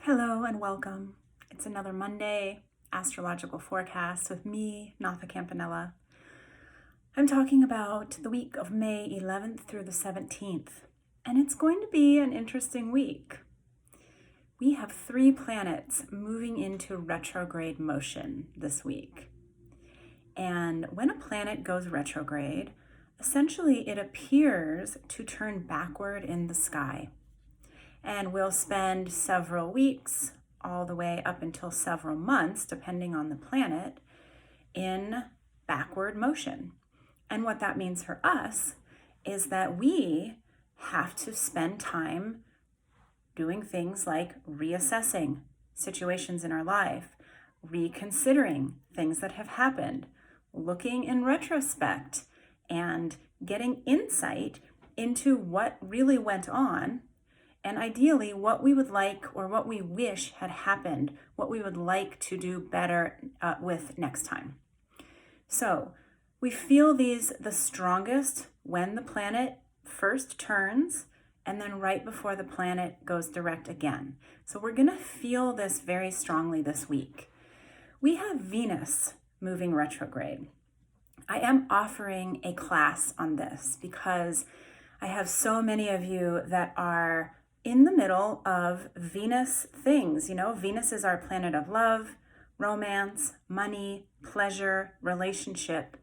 Hello and welcome. It's another Monday astrological forecast with me, Natha Campanella. I'm talking about the week of May 11th through the 17th, and it's going to be an interesting week. We have 3 planets moving into retrograde motion this week. And when a planet goes retrograde, essentially it appears to turn backward in the sky. And we'll spend several weeks, all the way up until several months, depending on the planet, in backward motion. And what that means for us is that we have to spend time doing things like reassessing situations in our life, reconsidering things that have happened, looking in retrospect, and getting insight into what really went on. And ideally, what we would like or what we wish had happened, what we would like to do better with next time. So we feel these the strongest when the planet first turns and then right before the planet goes direct again. So we're going to feel this very strongly this week. We have Venus moving retrograde. I am offering a class on this because I have so many of you that are in the middle of Venus things. You know, Venus is our planet of love, romance, money, pleasure, relationship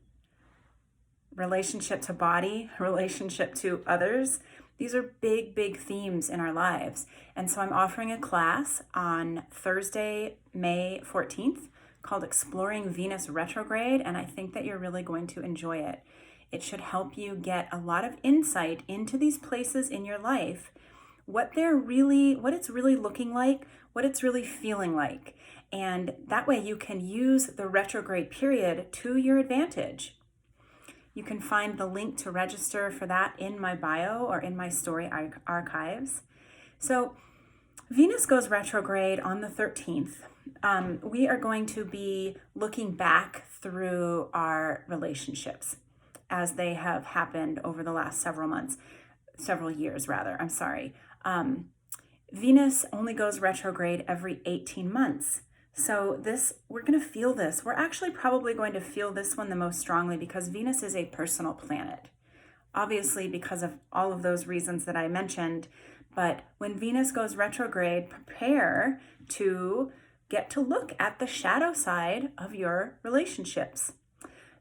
to body, relationship to others. These are big, big themes in our lives. And so I'm offering a class on Thursday, May 14th called Exploring Venus Retrograde. And I think that you're really going to enjoy it. It should help you get a lot of insight into these places in your life, what it's really looking like, what it's really feeling like. And that way you can use the retrograde period to your advantage. You can find the link to register for that in my bio or in my story archives. So Venus goes retrograde on the 13th. We are going to be looking back through our relationships as they have happened over the last several years. Venus only goes retrograde every 18 months. So we're going to feel this. We're actually probably going to feel this one the most strongly because Venus is a personal planet. Obviously, because of all of those reasons that I mentioned. But when Venus goes retrograde, prepare to get to look at the shadow side of your relationships.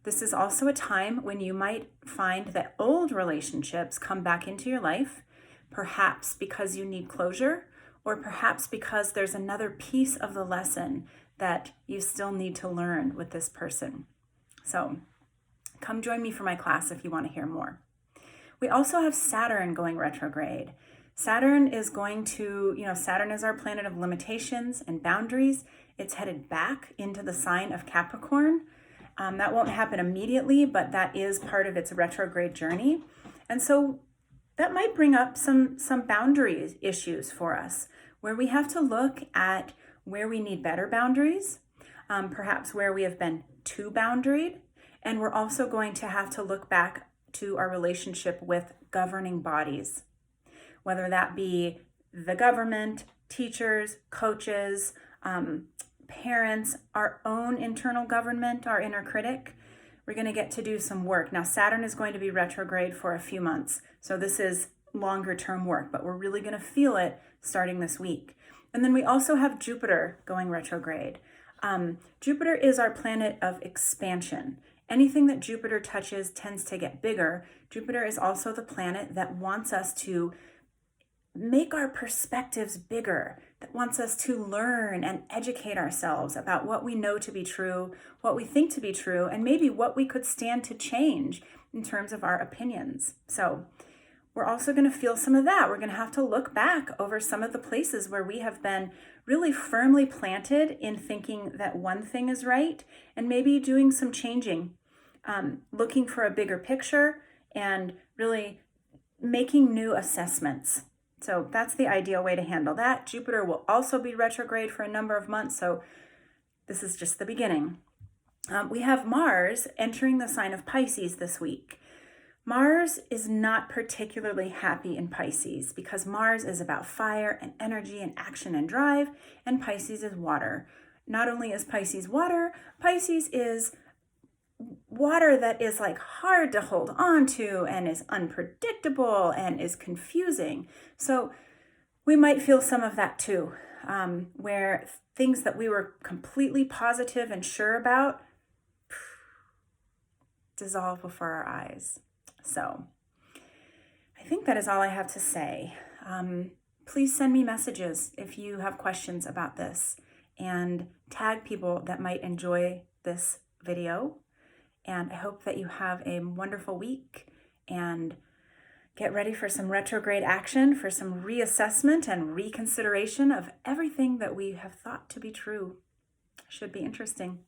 This is also a time when you might find that old relationships come back into your life, perhaps because you need closure, or perhaps because there's another piece of the lesson that you still need to learn with this person. So come join me for my class if you want to hear more. We also have Saturn going retrograde. Saturn is Saturn is our planet of limitations and boundaries. It's headed back into the sign of Capricorn. That won't happen immediately, but that is part of its retrograde journey. And so that might bring up some boundaries issues for us, where we have to look at where we need better boundaries, perhaps where we have been too boundaried. And we're also going to have to look back to our relationship with governing bodies, whether that be the government, teachers, coaches, parents, our own internal government, our inner critic. We're going to get to do some work. Now, Saturn is going to be retrograde for a few months. So this is longer term work, but we're really going to feel it starting this week. And then we also have Jupiter going retrograde. Jupiter is our planet of expansion. Anything that Jupiter touches tends to get bigger. Jupiter is also the planet that wants us to make our perspectives bigger, that wants us to learn and educate ourselves about what we know to be true, what we think to be true, and maybe what we could stand to change in terms of our opinions. So we're also going to feel some of that. We're going to have to look back over some of the places where we have been really firmly planted in thinking that one thing is right and maybe doing some changing, looking for a bigger picture and really making new assessments. So that's the ideal way to handle that. Jupiter will also be retrograde for a number of months, so this is just the beginning. We have Mars entering the sign of Pisces this week. Mars is not particularly happy in Pisces because Mars is about fire and energy and action and drive, and Pisces is water. Not only is Pisces water, Pisces is water that is like hard to hold on to and is unpredictable and is confusing. So we might feel some of that too, where things that we were completely positive and sure about dissolve before our eyes. So I think that is all I have to say. Please send me messages if you have questions about this, and tag people that might enjoy this video. And I hope that you have a wonderful week and get ready for some retrograde action, for some reassessment and reconsideration of everything that we have thought to be true. Should be interesting.